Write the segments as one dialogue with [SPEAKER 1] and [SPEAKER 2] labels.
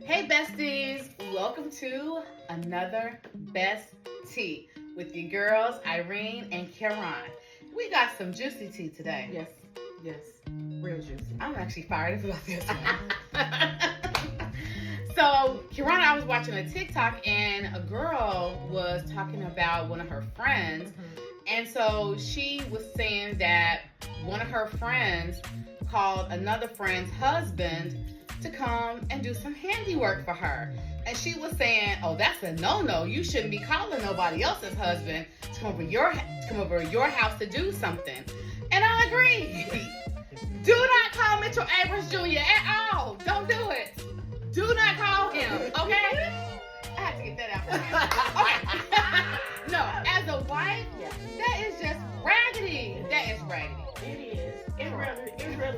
[SPEAKER 1] Hey besties, welcome to another Best Tea with your girls Irene and Karan. We got some juicy tea today.
[SPEAKER 2] Yes, real juicy.
[SPEAKER 1] I'm actually fired up about this one. So, Karan, I was watching a TikTok and a girl was talking about one of her friends. And so she was saying that one of her friends called another friend's husband to come and do some handiwork for her. And she was saying, oh, that's a no-no. You shouldn't be calling nobody else's husband to come over your house to do something. And I agree. Do not call Mitchell Abrams Jr. at all. Don't do it. Do not call him, okay? I had to get that out there. Okay. No, as a wife, that is just raggedy. That is raggedy.
[SPEAKER 2] It is. It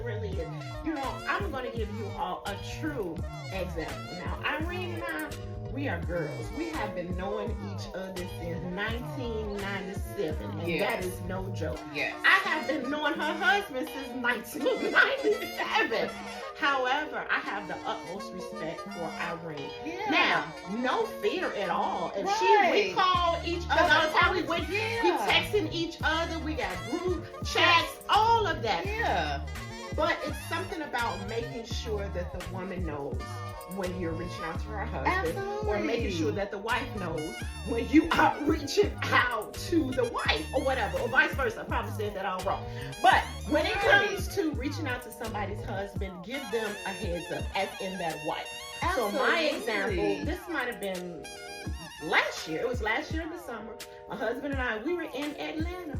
[SPEAKER 2] really is. You know, I'm going to give you all a true example. Now, Irene and I, we are girls. We have been knowing each other since 1997, and that is no joke.
[SPEAKER 1] Yes.
[SPEAKER 2] I have been knowing her husband since 1997. However, I have the utmost respect for Irene.
[SPEAKER 1] Yeah.
[SPEAKER 2] Now, no fear at all. And we call each other all the time. We texting each other. We got group chats, all of that.
[SPEAKER 1] Yeah.
[SPEAKER 2] But it's something about making sure that the woman knows when you're reaching out to her husband.
[SPEAKER 1] Absolutely.
[SPEAKER 2] Or making sure that the wife knows when you are reaching out to the wife or whatever, or vice versa. I probably said that all wrong. But when it comes to reaching out to somebody's husband, give them a heads up, as in that wife.
[SPEAKER 1] Absolutely.
[SPEAKER 2] So my example, this might have been last year. It was last year in the summer. My husband and I, we were in Atlanta.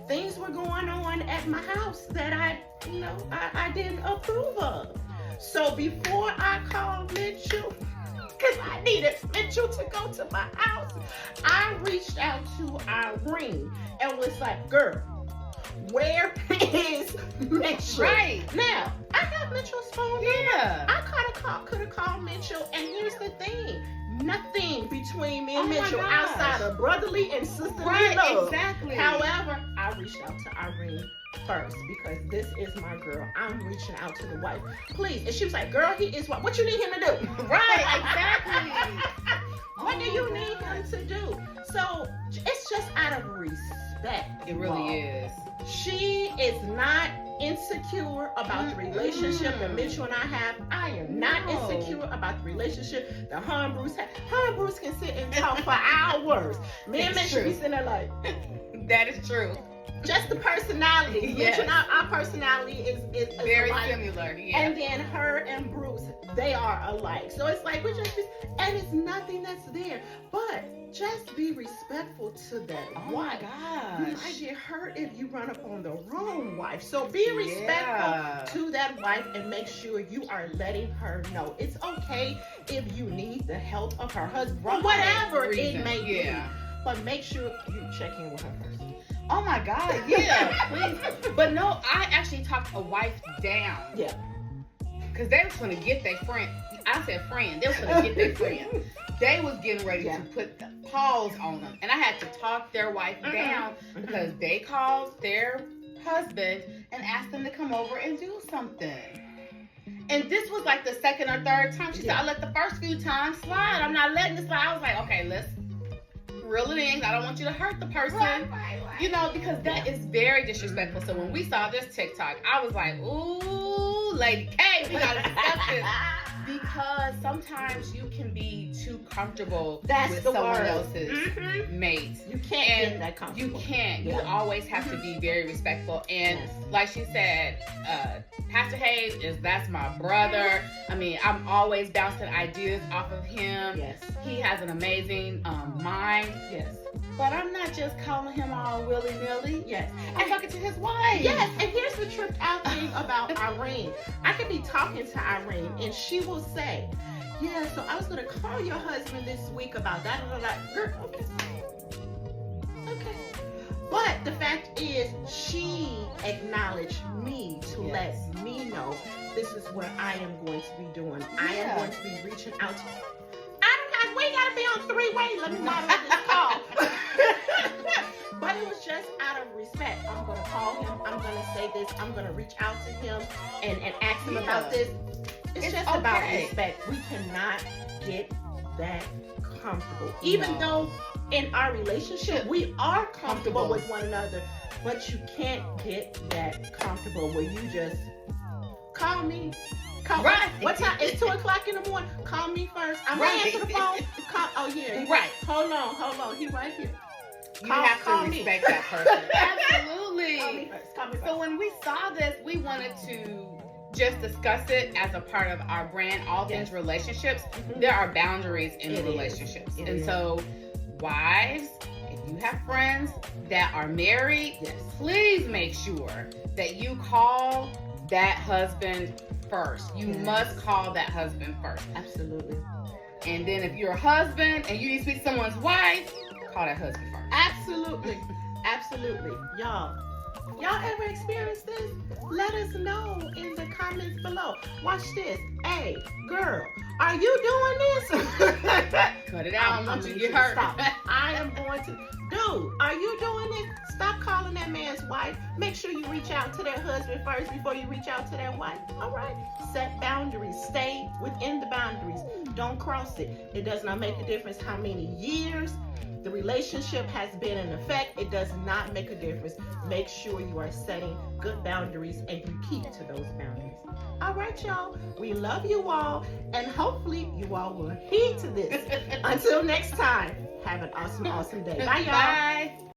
[SPEAKER 2] Things were going on at my house that I didn't approve of. So before I called Mitchell, because I needed Mitchell to go to my house, I reached out to Irene and was like, girl, where is Mitchell?
[SPEAKER 1] Right.
[SPEAKER 2] Now, I have Mitchell's phone number.
[SPEAKER 1] Yeah.
[SPEAKER 2] I could have called Mitchell, and here's the thing. Nothing between me and Mitchell outside of brotherly and sisterly love.
[SPEAKER 1] Exactly.
[SPEAKER 2] However, I reached out to Irene first because this is my girl. I'm reaching out to the wife. Please. And she was like, girl, he is what you need him to do.
[SPEAKER 1] Right, exactly.
[SPEAKER 2] What do you need him to do? So it's just out of respect.
[SPEAKER 1] It really is.
[SPEAKER 2] She is not insecure about the relationship that Mitchell and I have. I am not insecure about the relationship that her and Bruce have. Her and Bruce can sit and talk for hours. Me and Mitchell be sitting there like,
[SPEAKER 1] that is true.
[SPEAKER 2] just the personality.
[SPEAKER 1] Yes.
[SPEAKER 2] Mitchell and our personality is
[SPEAKER 1] very
[SPEAKER 2] alike.
[SPEAKER 1] similar. Yeah.
[SPEAKER 2] And then her and Bruce, they are alike. So it's like, and it's nothing that's there. But just be respectful to that wife.
[SPEAKER 1] My
[SPEAKER 2] You
[SPEAKER 1] gosh.
[SPEAKER 2] might get hurt if you run up on the wrong wife. So be respectful to that wife and make sure you are letting her know it's okay if you need the help of her husband, whatever it may be. But make sure you check in with her first.
[SPEAKER 1] Oh my God, yeah, please. But no, I actually talked a wife down.
[SPEAKER 2] Yeah.
[SPEAKER 1] Because they was going to get their friend. I said friend. They was going to get their friend. They was getting ready to put the pause on them. And I had to talk their wife down because they called their husband and asked them to come over and do something. And this was like the second or third time. She said, I let the first few times slide. I'm not letting it slide. I was like, okay, let's reel it in. I don't want you to hurt the person. Right. You know, because that is very disrespectful. So when we saw this TikTok, I was like, ooh, Lady K, we gotta discuss this. Because sometimes you can be too comfortable with someone else's mate.
[SPEAKER 2] You can't get that comfortable.
[SPEAKER 1] You can't. You always have to be very respectful. And like she said, Pastor Hayes that's my brother. I mean, I'm always bouncing ideas off of him.
[SPEAKER 2] Yes.
[SPEAKER 1] He has an amazing mind.
[SPEAKER 2] Yes.
[SPEAKER 1] But I'm not just calling him all willy-nilly.
[SPEAKER 2] Yes.
[SPEAKER 1] I'm talking to his wife.
[SPEAKER 2] Yes, and here's the tripped out thing about Irene. I could be talking to Irene and she will say, yeah, so I was going to call your husband this week about that. Girl, okay. But the fact is, she acknowledged me to let me know this is what I am going to be doing. I am going to be reaching out to we gotta be on three-way. Let me moderate this call. But it was just out of respect. I'm gonna call him. I'm gonna say this. I'm gonna reach out to him and ask him about this. It's just about respect. We cannot get that comfortable. Even though in our relationship we are comfortable with one another, but you can't get that comfortable where you just call me.
[SPEAKER 1] Right.
[SPEAKER 2] What time? It's 2:00 in the morning. Call me first. I'm gonna answer the phone. Oh yeah.
[SPEAKER 1] Right.
[SPEAKER 2] Hold on. He right here.
[SPEAKER 1] You have to respect that person. Absolutely.
[SPEAKER 2] Call me first.
[SPEAKER 1] So when we saw this, we wanted to just discuss it as a part of our brand, all things relationships. There are boundaries in relationships. And so wives, if you have friends that are married, please make sure that you call that husband first. You must call that husband first.
[SPEAKER 2] Absolutely.
[SPEAKER 1] And then if you're a husband and you need to speak to someone's wife, call that husband first.
[SPEAKER 2] Absolutely. Y'all ever experienced this? Let us know in the comments below. Watch this. Hey, girl, are you doing this?
[SPEAKER 1] Cut it out. I want you to get hurt.
[SPEAKER 2] Stop. I am going to. Dude, are you doing this? Stop calling that man's wife. Make sure you reach out to that husband first before you reach out to that wife. All right? Set boundaries. Stay within the boundaries. Don't cross it. It does not make a difference how many years the relationship has been in effect. It does not make a difference. Make sure you are setting good boundaries and you keep to those boundaries. All right, y'all. We love you all, and hopefully you all will heed to this. Until next time, have an awesome day. Bye, y'all.
[SPEAKER 1] Bye.